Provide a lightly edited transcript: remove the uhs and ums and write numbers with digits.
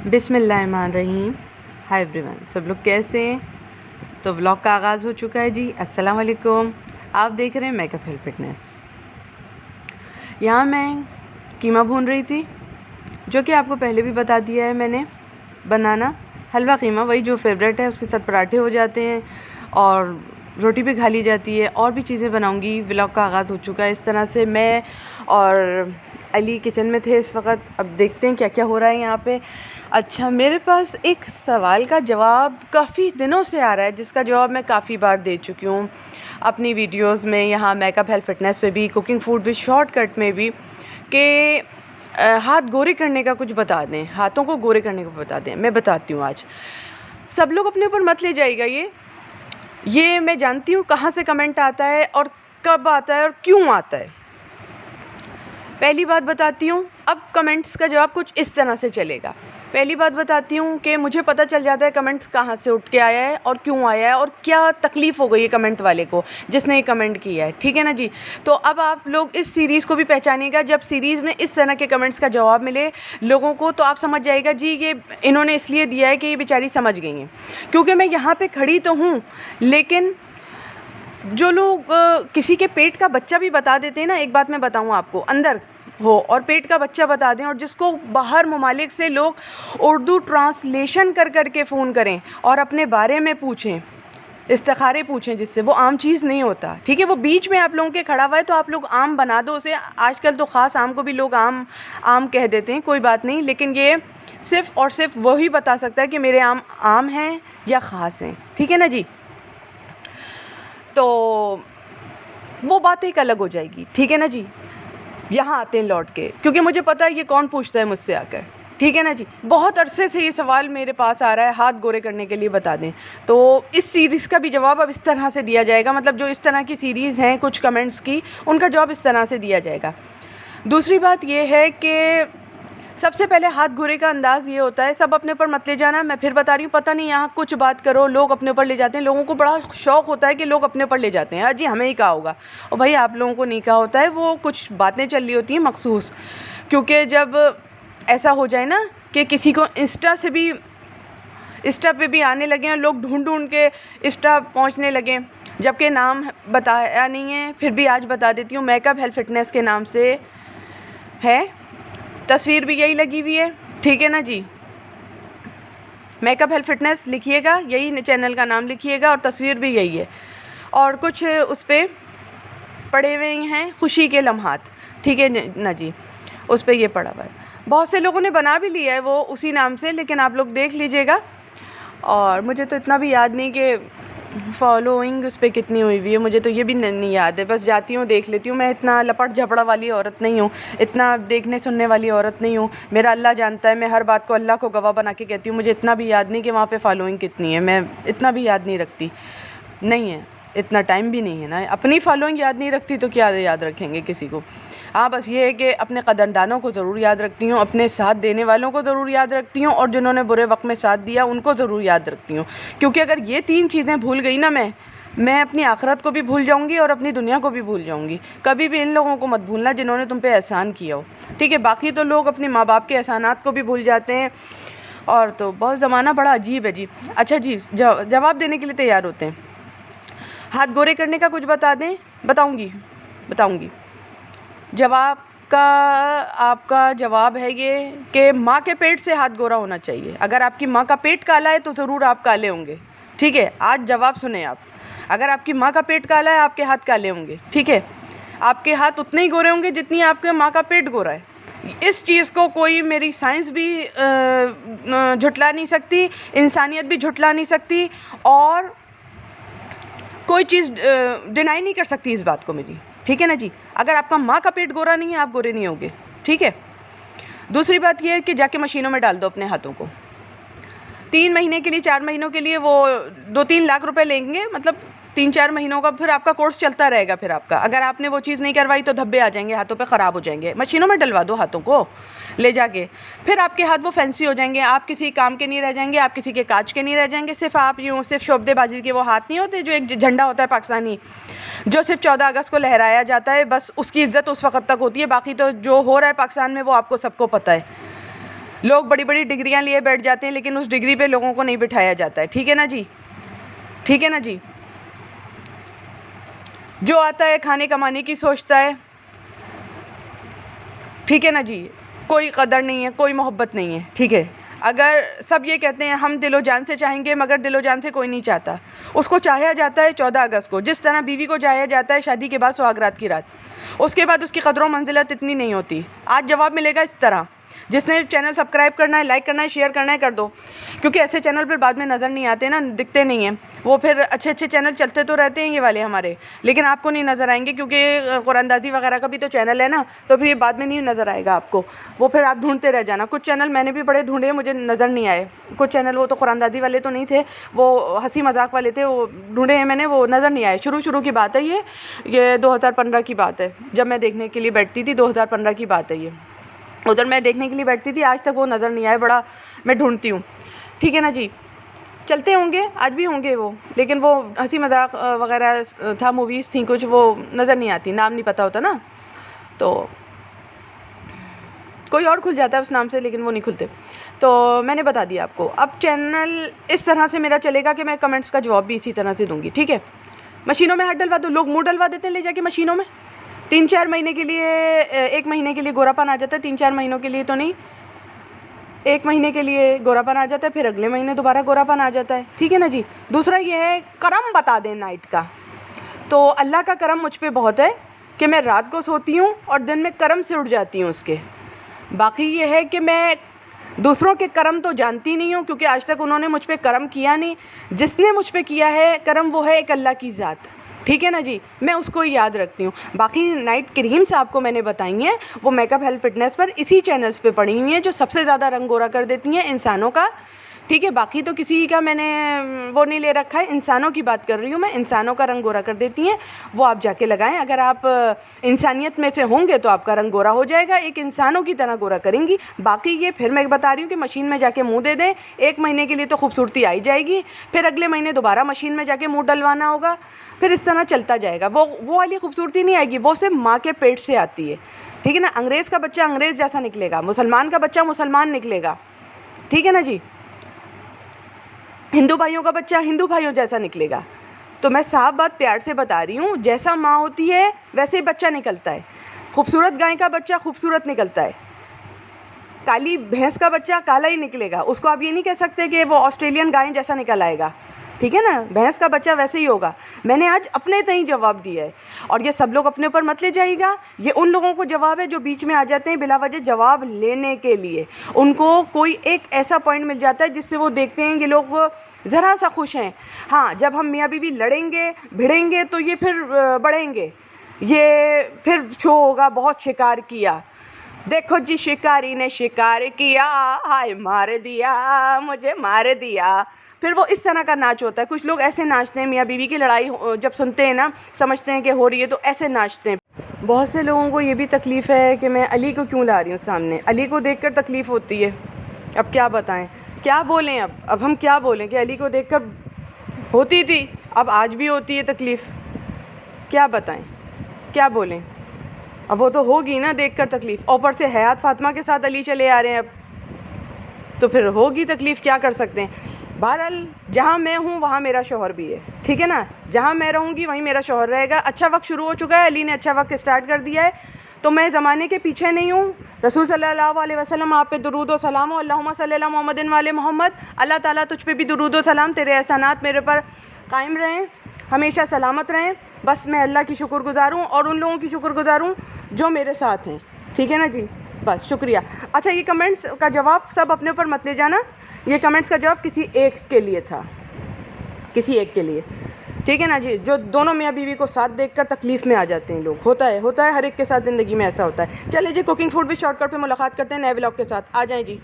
بسم اللہ الرحمن الرحیم. ہائی ایوری ون، سب لوگ کیسے ہیں؟ تو ولاگ کا آغاز ہو چکا ہے جی. السلام علیکم. آپ دیکھ رہے ہیں میک اپ ہیلتھ فٹنس. یہاں میں قیمہ بھون رہی تھی، جو کہ آپ کو پہلے بھی بتا دیا ہے میں نے. بنانا حلوہ قیمہ، وہی جو فیوریٹ ہے، اس کے ساتھ پراٹھے ہو جاتے ہیں اور روٹی بھی کھا لی جاتی ہے. اور بھی چیزیں بناؤں گی. ولاگ کا آغاز ہو چکا ہے. اس طرح سے میں اور علی کچن میں تھے اس وقت. اب دیکھتے ہیں کیا کیا ہو رہا ہے یہاں پہ. اچھا، میرے پاس ایک سوال کا جواب کافی دنوں سے آ رہا ہے، جس کا جواب میں کافی بار دے چکی ہوں اپنی ویڈیوز میں، یہاں میک اپ ہیلتھ فٹنس پہ بھی، کوکنگ فوڈ بھی، شارٹ کٹ میں بھی، کہ ہاتھ گورے کرنے کا کچھ بتا دیں، ہاتھوں کو گورے کرنے کا بتا دیں. میں بتاتی ہوں آج. سب لوگ اپنے اوپر مت لے جائے گا. یہ میں جانتی ہوں کہاں سے کمنٹ آتا ہے اور کب آتا ہے اور کیوں آتا ہے. پہلی بات بتاتی ہوں، اب کمنٹس کا جواب کچھ اس طرح سے چلے گا. پہلی بات بتاتی ہوں کہ مجھے پتہ چل جاتا ہے کمنٹس کہاں سے اٹھ کے آیا ہے اور کیوں آیا ہے اور کیا تکلیف ہو گئی ہے کمنٹ والے کو جس نے یہ کمنٹ کیا ہے. ٹھیک ہے نا جی؟ تو اب آپ لوگ اس سیریز کو بھی پہچانیے گا. جب سیریز میں اس طرح کے کمنٹس کا جواب ملے لوگوں کو، تو آپ سمجھ جائے گا جی یہ انہوں نے اس لیے دیا ہے کہ یہ بیچاری سمجھ گئی ہیں. کیونکہ میں یہاں پہ کھڑی تو ہوں، لیکن جو لوگ کسی کے پیٹ کا بچہ بھی بتا دیتے ہیں نا، ایک بات میں بتاؤں آپ کو، اندر ہو اور پیٹ کا بچہ بتا دیں، اور جس کو باہر ممالک سے لوگ اردو ٹرانسلیشن کر کر کے فون کریں اور اپنے بارے میں پوچھیں، استخارے پوچھیں، جس سے وہ عام چیز نہیں ہوتا. ٹھیک ہے؟ وہ بیچ میں آپ لوگوں کے کھڑا ہوا ہے تو آپ لوگ عام بنا دو اسے. آج کل تو خاص عام کو بھی لوگ عام کہہ دیتے ہیں، کوئی بات نہیں، لیکن یہ صرف اور صرف وہی بتا سکتا ہے کہ میرے عام ہیں یا خاص ہیں. ٹھیک ہے نا جی؟ تو وہ بات ایک الگ ہو جائے گی. ٹھیک ہے نا جی؟ یہاں آتے ہیں لوٹ کے، کیونکہ مجھے پتا ہے یہ کون پوچھتا ہے مجھ سے آ کر. ٹھیک ہے نا جی؟ بہت عرصے سے یہ سوال میرے پاس آ رہا ہے، ہاتھ گورے کرنے کے لیے بتا دیں. تو اس سیریز کا بھی جواب اب اس طرح سے دیا جائے گا. مطلب جو اس طرح کی سیریز ہیں کچھ کمنٹس کی، ان کا جواب اس طرح سے دیا جائے گا. دوسری بات یہ ہے کہ سب سے پہلے ہاتھ گورے کا انداز یہ ہوتا ہے، سب اپنے اوپر مت لے جانا. میں پھر بتا رہی ہوں، پتہ نہیں یہاں کچھ بات کرو لوگ اپنے اوپر لے جاتے ہیں. لوگوں کو بڑا شوق ہوتا ہے کہ لوگ اپنے اوپر لے جاتے ہیں. جی ہمیں ہی کہا ہوگا. اور بھائی آپ لوگوں کو نہیں کہا ہوتا ہے، وہ کچھ باتیں چل رہی ہوتی ہیں مخصوص. کیونکہ جب ایسا ہو جائے نا کہ کسی کو انسٹا پہ بھی آنے لگے ہیں لوگ، ڈھونڈ ڈھونڈ کے انسٹا پہنچنے لگیں، جبکہ نام بتایا نہیں ہے، پھر بھی آج بتا دیتی ہوں. میک اپ ہیلتھ فٹنس کے نام سے ہے، تصویر بھی یہی لگی ہوئی ہے. ٹھیک ہے نا جی؟ میک اپ ہیلتھ فٹنس لکھیے گا، یہی چینل کا نام لکھیے گا، اور تصویر بھی یہی ہے. اور کچھ اس پہ پڑے ہوئے ہیں خوشی کے لمحات. ٹھیک ہے نا جی؟ اس پہ یہ پڑا ہوا ہے. بہت سے لوگوں نے بنا بھی لیا ہے وہ اسی نام سے، لیکن آپ لوگ دیکھ لیجئے گا. اور مجھے تو اتنا بھی یاد نہیں کہ فالوئنگ اس پہ کتنی ہوئی ہوئی ہے، مجھے تو یہ بھی نہیں یاد ہے. بس جاتی ہوں دیکھ لیتی ہوں. میں اتنا لپٹ جھپڑا والی عورت نہیں ہوں، اتنا دیکھنے سننے والی عورت نہیں ہوں. میرا اللہ جانتا ہے، میں ہر بات کو اللہ کو گواہ بنا کے کہتی ہوں. مجھے اتنا بھی یاد نہیں کہ وہاں پہ فالوئنگ کتنی ہے، میں اتنا بھی یاد نہیں رکھتی. نہیں ہے، اتنا ٹائم بھی نہیں ہے نا. اپنی فالوئنگ یاد نہیں رکھتی تو کیا یاد رکھیں گے کسی کو. ہاں بس یہ ہے کہ اپنے قدردانوں کو ضرور یاد رکھتی ہوں، اپنے ساتھ دینے والوں کو ضرور یاد رکھتی ہوں، اور جنہوں نے برے وقت میں ساتھ دیا ان کو ضرور یاد رکھتی ہوں. کیونکہ اگر یہ 3 چیزیں بھول گئی نا میں اپنی آخرت کو بھی بھول جاؤں گی اور اپنی دنیا کو بھی بھول جاؤں گی. کبھی بھی ان لوگوں کو مت بھولنا جنہوں نے تم پہ احسان کیا ہو. ٹھیک ہے؟ باقی تو لوگ اپنے ماں باپ کے احسانات کو بھی بھول جاتے ہیں. اور تو بہت زمانہ بڑا عجیب ہے جی. اچھا جی، جواب دینے کے لیے تیار ہوتے ہیں. ہاتھ گورے کرنے کا کچھ بتا دیں. بتاؤں گی. جواب کا آپ کا جواب ہے یہ کہ ماں کے پیٹ سے ہاتھ گورا ہونا چاہیے. اگر آپ کی ماں کا پیٹ کالا ہے تو ضرور آپ کالے ہوں گے. ٹھیک ہے؟ آج جواب سنیں آپ. اگر آپ کی ماں کا پیٹ کالا ہے آپ کے ہاتھ کالے ہوں گے. ٹھیک ہے؟ آپ کے ہاتھ اتنے ہی گورے ہوں گے جتنی آپ کے ماں کا پیٹ گورا ہے. اس چیز کو کوئی میری سائنس بھی جھٹلا نہیں سکتی، انسانیت بھی جھٹلا نہیں سکتی، اور کوئی چیز ڈینائی نہیں کر سکتی اس بات کو میری. ٹھیک ہے نا جی؟ اگر آپ کا ماں کا پیٹ گورا نہیں ہے آپ گورے نہیں ہوگے. ٹھیک ہے؟ دوسری بات یہ ہے کہ جا کے مشینوں میں ڈال دو اپنے ہاتھوں کو. 3 مہینے کے لیے، 4 مہینوں کے لیے وہ 2-3 لاکھ روپے لیں گے. مطلب 3-4 مہینوں کا پھر آپ کا کورس چلتا رہے گا. پھر آپ کا اگر آپ نے وہ چیز نہیں کروائی تو دھبے آ جائیں گے ہاتھوں پہ، خراب ہو جائیں گے. مشینوں میں ڈلوا دو ہاتھوں کو لے جا کے. پھر آپ کے ہاتھ وہ فینسی ہو جائیں گے، آپ کسی کام کے نہیں رہ جائیں گے، آپ کسی کے کاج کے نہیں رہ جائیں گے. صرف آپ صرف شعبدے بازی کے وہ ہاتھ نہیں ہوتے جو ایک جھنڈا ہوتا ہے پاکستانی، جو صرف 14 اگست کو لہرایا جاتا ہے. بس اس کی عزت اس وقت تک ہوتی ہے، باقی تو جو ہو رہا ہے پاکستان میں وہ آپ کو سب کو پتہ ہے. لوگ بڑی بڑی ڈگریاں لیے بیٹھ جاتے ہیں لیکن اس ڈگری پہ لوگوں کو نہیں بٹھایا جاتا ہے. ٹھیک ہے نا جی, ٹھیک ہے نا جی. جو آتا ہے کھانے کمانے کی سوچتا ہے. ٹھیک ہے نا جی, کوئی قدر نہیں ہے, کوئی محبت نہیں ہے. ٹھیک ہے, اگر سب یہ کہتے ہیں ہم دل و جان سے چاہیں گے, مگر دل و جان سے کوئی نہیں چاہتا. اس کو چاہیا جاتا ہے 14 اگست کو, جس طرح بیوی کو چاہیا جاتا ہے شادی کے بعد سہاگ رات کی رات. اس کے بعد اس کی قدر و منزلت اتنی نہیں ہوتی. آج جواب ملے گا اس طرح. جس نے چینل سبسکرائب کرنا ہے, لائک کرنا ہے, شیئر کرنا ہے, کر دو. کیونکہ ایسے چینل پھر بعد میں نظر نہیں آتے نا, دکھتے نہیں ہیں. وہ پھر اچھے اچھے چینل چلتے تو رہتے ہیں یہ والے ہمارے, لیکن آپ کو نہیں نظر آئیں گے کیونکہ قرآن اندازی وغیرہ کا بھی تو چینل ہے نا, تو پھر یہ بعد میں نہیں نظر آئے گا آپ کو. وہ پھر آپ ڈھونڈتے رہ جانا. کچھ چینل میں نے بھی بڑے ڈھونڈے, مجھے نظر نہیں آئے. کچھ چینل وہ تو قرآن اندازی والے تو نہیں تھے, وہ ہنسی مذاق والے تھے, وہ ڈھونڈے ہیں میں نے, وہ نظر نہیں آئے. شروع کی بات ہے یہ 2015 کی بات ہے, جب میں دیکھنے کے لیے بیٹھتی تھی. 2015 کی بات ہے یہ. ادھر میں دیکھنے کے لیے بیٹھتی تھی, آج تک وہ نظر نہیں آئے. بڑا میں ڈھونڈتی ہوں. ٹھیک ہے نا جی, چلتے ہوں گے, آج بھی ہوں گے وہ, لیکن وہ ہنسی مذاق وغیرہ تھا, موویز تھیں کچھ, وہ نظر نہیں آتی, نام نہیں پتہ ہوتا نا, تو کوئی اور کھل جاتا ہے اس نام سے, لیکن وہ نہیں کھلتے. تو میں نے بتا دیا آپ کو. اب چینل اس طرح سے میرا چلے گا کہ میں کمنٹس کا جواب بھی اسی طرح سے دوں گی. ٹھیک ہے, مشینوں میں ہاتھ ڈلوا دو. لوگ منہ ڈلوا دیتے ہیں لے جا کے مشینوں میں. 3-4 مہینے کے لیے, 1 مہینے کے لیے گورا پن آ جاتا ہے. 3-4 مہینوں کے لیے تو نہیں, 1 مہینے کے لیے گورا پن آ جاتا ہے, پھر اگلے مہینے دوبارہ گورا پن آ جاتا ہے. ٹھیک ہے نا جی. دوسرا یہ ہے, کرم بتا دیں نائٹ کا. تو اللہ کا کرم مجھ پہ بہت ہے کہ میں رات کو سوتی ہوں اور دن میں کرم سے اٹھ جاتی ہوں اس کے. باقی یہ ہے کہ میں دوسروں کے کرم تو جانتی نہیں ہوں, کیونکہ آج تک انہوں نے مجھ پہ کرم کیا نہیں. جس نے مجھ پہ کیا ہے کرم, وہ ہے ایک اللہ کی ذات. ٹھیک ہے نا جی, میں اس کو یاد رکھتی ہوں. باقی نائٹ کریمس آپ کو میں نے بتائی ہیں, وہ میک اپ ہیلتھ فٹنس پر اسی چینلز پہ پڑی ہوئی ہیں, جو سب سے زیادہ رنگ گورا کر دیتی ہیں انسانوں کا. ٹھیک ہے, باقی تو کسی کا میں نے وہ نہیں لے رکھا ہے, انسانوں کی بات کر رہی ہوں میں. انسانوں کا رنگ گورا کر دیتی ہیں, وہ آپ جا کے لگائیں. اگر آپ انسانیت میں سے ہوں گے تو آپ کا رنگ گورا ہو جائے گا, ایک انسانوں کی طرح گورا کریں گی. باقی یہ پھر میں بتا رہی ہوں کہ مشین میں جا کے منہ دے دیں, 1 مہینے کے لیے تو خوبصورتی آئی جائے گی, پھر اگلے مہینے دوبارہ مشین میں جا کے منہ ڈلوانا ہوگا, پھر اس طرح چلتا جائے گا. وہ والی خوبصورتی نہیں آئے گی, وہ صرف ماں کے پیٹ سے آتی ہے. ٹھیک ہے نا. انگریز کا بچہ انگریز جیسا نکلے گا, مسلمان کا بچہ مسلمان نکلے گا. ٹھیک ہے نا جی. ہندو بھائیوں کا بچہ ہندو بھائیوں جیسا نکلے گا. تو میں صاف بات پیار سے بتا رہی ہوں, جیسا ماں ہوتی ہے ویسے ہی بچہ نکلتا ہے. خوبصورت گائے کا بچہ خوبصورت نکلتا ہے, کالی بھینس کا بچہ کالا ہی نکلے گا. اس کو آپ یہ نہیں کہہ سکتے کہ وہ آسٹریلین گائے جیسا نکل آئے گا. ٹھیک ہے نا, بھینس کا بچہ ویسے ہی ہوگا. میں نے آج اپنے تئیں جواب دیا ہے, اور یہ سب لوگ اپنے اوپر مت لے جائے گا. یہ ان لوگوں کو جواب ہے جو بیچ میں آ جاتے ہیں بلا وجہ جواب لینے کے لیے. ان کو کوئی ایک ایسا پوائنٹ مل جاتا ہے جس سے وہ دیکھتے ہیں یہ لوگ ذرا سا خوش ہیں. ہاں, جب ہم میاں بیوی لڑیں گے بھڑیں گے تو یہ پھر بڑھیں گے, یہ پھر شو ہوگا بہت شکار کیا, دیکھو جی شکاری نے شکار کیا, ہائے مار دیا مجھے مار دیا. پھر وہ اس طرح کا ناچ ہوتا ہے. کچھ لوگ ایسے ناچتے ہیں, میاں بیوی کی لڑائی جب سنتے ہیں نا, سمجھتے ہیں کہ ہو رہی ہے, تو ایسے ناچتے ہیں. بہت سے لوگوں کو یہ بھی تکلیف ہے کہ میں علی کو کیوں لا رہی ہوں سامنے. علی کو دیکھ کر تکلیف ہوتی ہے. اب کیا بتائیں, کیا بولیں, اب ہم کیا بولیں کہ علی کو دیکھ کر ہوتی تھی, اب آج بھی ہوتی ہے تکلیف. کیا بتائیں, کیا بولیں. اب وہ تو ہوگی نا دیکھ کر تکلیف. اوپر سے حیات فاطمہ کے ساتھ علی چلے آ رہے ہیں, اب تو پھر ہوگی تکلیف, کیا کر سکتے ہیں. بہرحال جہاں میں ہوں وہاں میرا شوہر بھی ہے. ٹھیک ہے نا, جہاں میں رہوں گی وہیں میرا شوہر رہے گا. اچھا وقت شروع ہو چکا ہے, علی نے اچھا وقت اسٹارٹ کر دیا ہے, تو میں زمانے کے پیچھے نہیں ہوں. رسول صلی اللہ علیہ وسلم آپ پہ درود و سلام ہو, اللہم صلی اللہ محمد وعلی محمد. اللہ تعالیٰ تجھ پہ بھی درود و سلام, تیرے احسانات میرے پر قائم رہیں, ہمیشہ سلامت رہیں. بس میں اللہ کی شکر گزار ہوں, اور ان لوگوں کی شکر گزار ہوں جو میرے ساتھ ہیں. ٹھیک ہے نا جی, بس شکریہ. اچھا, یہ کمنٹس کا جواب سب اپنے اوپر مت لے جانا. یہ کمنٹس کا جواب کسی ایک کے لیے تھا, کسی ایک کے لیے. ٹھیک ہے نا جی, جو دونوں میاں بیوی کو ساتھ دیکھ کر تکلیف میں آ جاتے ہیں لوگ. ہوتا ہے ہر ایک کے ساتھ زندگی میں ایسا ہوتا ہے. چلے جی, کوکنگ فوڈ بھی شارٹ کٹ پہ ملاقات کرتے ہیں نئے ولاگ کے ساتھ. آ جائیں جی.